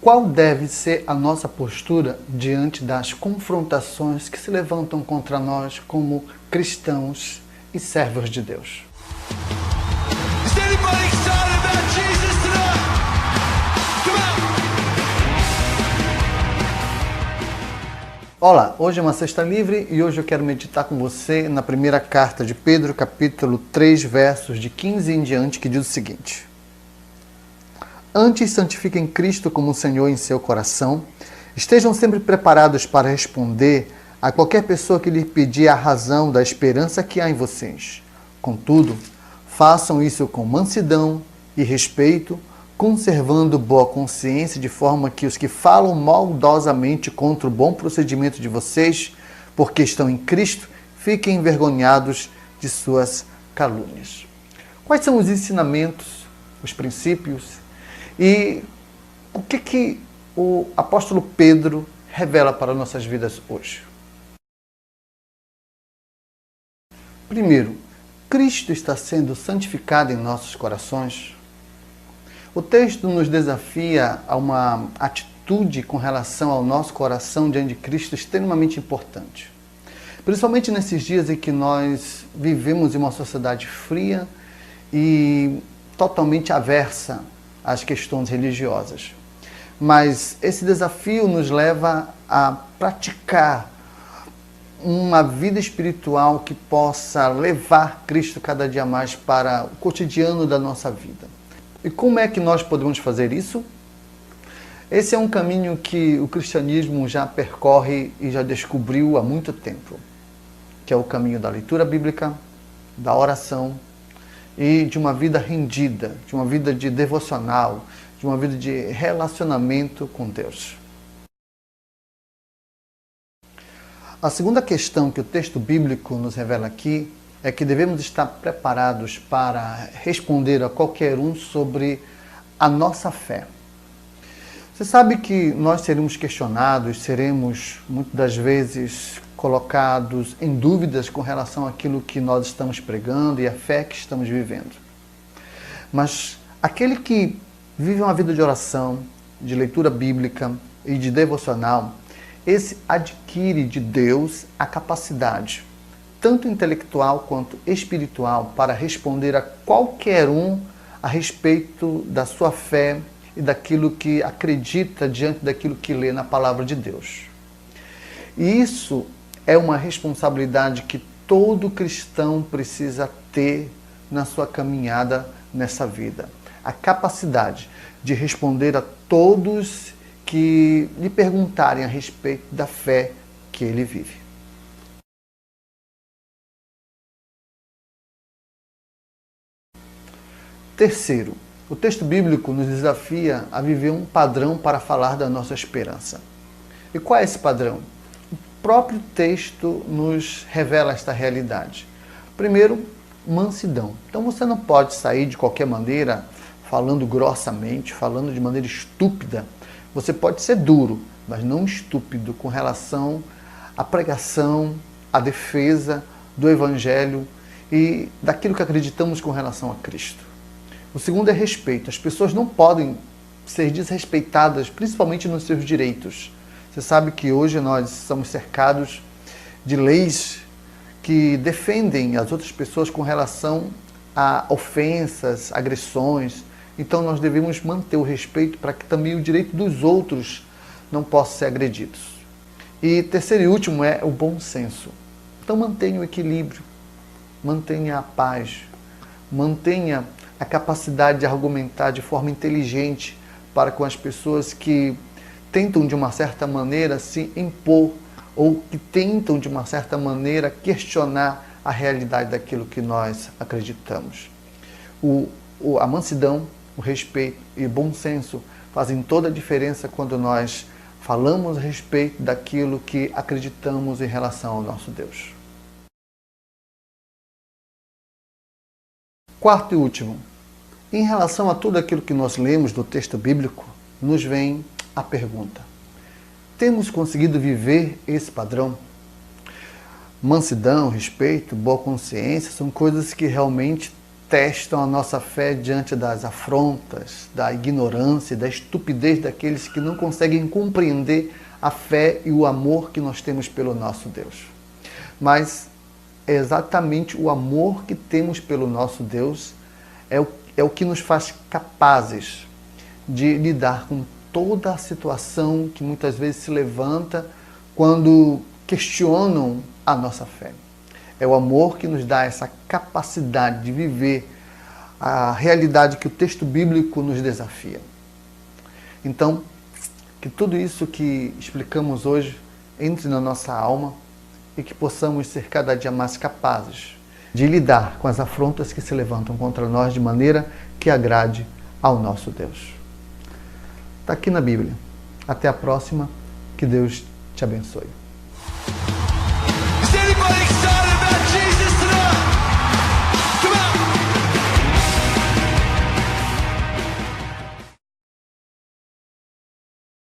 Qual deve ser a nossa postura diante das confrontações que se levantam contra nós como cristãos e servos de Deus? Olá, hoje é uma sexta livre e hoje eu quero meditar com você na primeira carta de Pedro, capítulo 3, versos de 15 em diante, que diz o seguinte: Antes, santifiquem Cristo como Senhor em seu coração. Estejam sempre preparados para responder a qualquer pessoa que lhe pedir a razão da esperança que há em vocês. Contudo, façam isso com mansidão e respeito, conservando boa consciência, de forma que os que falam maldosamente contra o bom procedimento de vocês, porque estão em Cristo, fiquem envergonhados de suas calúnias. Quais são os ensinamentos, os princípios e o que o apóstolo Pedro revela para nossas vidas hoje? Primeiro, Cristo está sendo santificado em nossos corações. O texto nos desafia a uma atitude com relação ao nosso coração diante de Cristo extremamente importante. Principalmente nesses dias em que nós vivemos em uma sociedade fria e totalmente aversa às questões religiosas. Mas esse desafio nos leva a praticar uma vida espiritual que possa levar Cristo cada dia mais para o cotidiano da nossa vida. E como é que nós podemos fazer isso? Esse é um caminho que o cristianismo já percorre e já descobriu há muito tempo, que é o caminho da leitura bíblica, da oração e de uma vida rendida, de uma vida de devocional, de uma vida de relacionamento com Deus. A segunda questão que o texto bíblico nos revela aqui é que devemos estar preparados para responder a qualquer um sobre a nossa fé. Você sabe que nós seremos questionados, seremos muitas das vezes colocados em dúvidas com relação àquilo que nós estamos pregando e a fé que estamos vivendo. Mas aquele que vive uma vida de oração, de leitura bíblica e de devocional, esse adquire de Deus a capacidade, tanto intelectual quanto espiritual, para responder a qualquer um a respeito da sua fé e daquilo que acredita diante daquilo que lê na palavra de Deus. E isso é uma responsabilidade que todo cristão precisa ter na sua caminhada nessa vida. A capacidade de responder a todos que lhe perguntarem a respeito da fé que ele vive. Terceiro, o texto bíblico nos desafia a viver um padrão para falar da nossa esperança. E qual é esse padrão? O próprio texto nos revela esta realidade. Primeiro, mansidão. Então você não pode sair de qualquer maneira falando grossamente, falando de maneira estúpida. Você pode ser duro, mas não estúpido com relação à pregação, à defesa do Evangelho e daquilo que acreditamos com relação a Cristo. O segundo é respeito. As pessoas não podem ser desrespeitadas, principalmente nos seus direitos. Você sabe que hoje nós somos cercados de leis que defendem as outras pessoas com relação a ofensas, agressões. Então nós devemos manter o respeito para que também o direito dos outros não possa ser agredido. E terceiro e último é o bom senso. Então mantenha o equilíbrio, mantenha a paz, mantenha a capacidade de argumentar de forma inteligente para com as pessoas que tentam de uma certa maneira se impor ou que tentam de uma certa maneira questionar a realidade daquilo que nós acreditamos. A mansidão, o respeito e o bom senso fazem toda a diferença quando nós falamos a respeito daquilo que acreditamos em relação ao nosso Deus. Quarto e último, em relação a tudo aquilo que nós lemos do texto bíblico, nos vem a pergunta: temos conseguido viver esse padrão? Mansidão, respeito, boa consciência são coisas que realmente testam a nossa fé diante das afrontas, da ignorância, da estupidez daqueles que não conseguem compreender a fé e o amor que nós temos pelo nosso Deus. Mas é exatamente o amor que temos pelo nosso Deus é o que nos faz capazes de lidar com toda a situação que muitas vezes se levanta quando questionam a nossa fé. É o amor que nos dá essa capacidade de viver a realidade que o texto bíblico nos desafia. Então, que tudo isso que explicamos hoje entre na nossa alma e que possamos ser cada dia mais capazes de lidar com as afrontas que se levantam contra nós de maneira que agrade ao nosso Deus. Está aqui na Bíblia. Até a próxima. Que Deus te abençoe.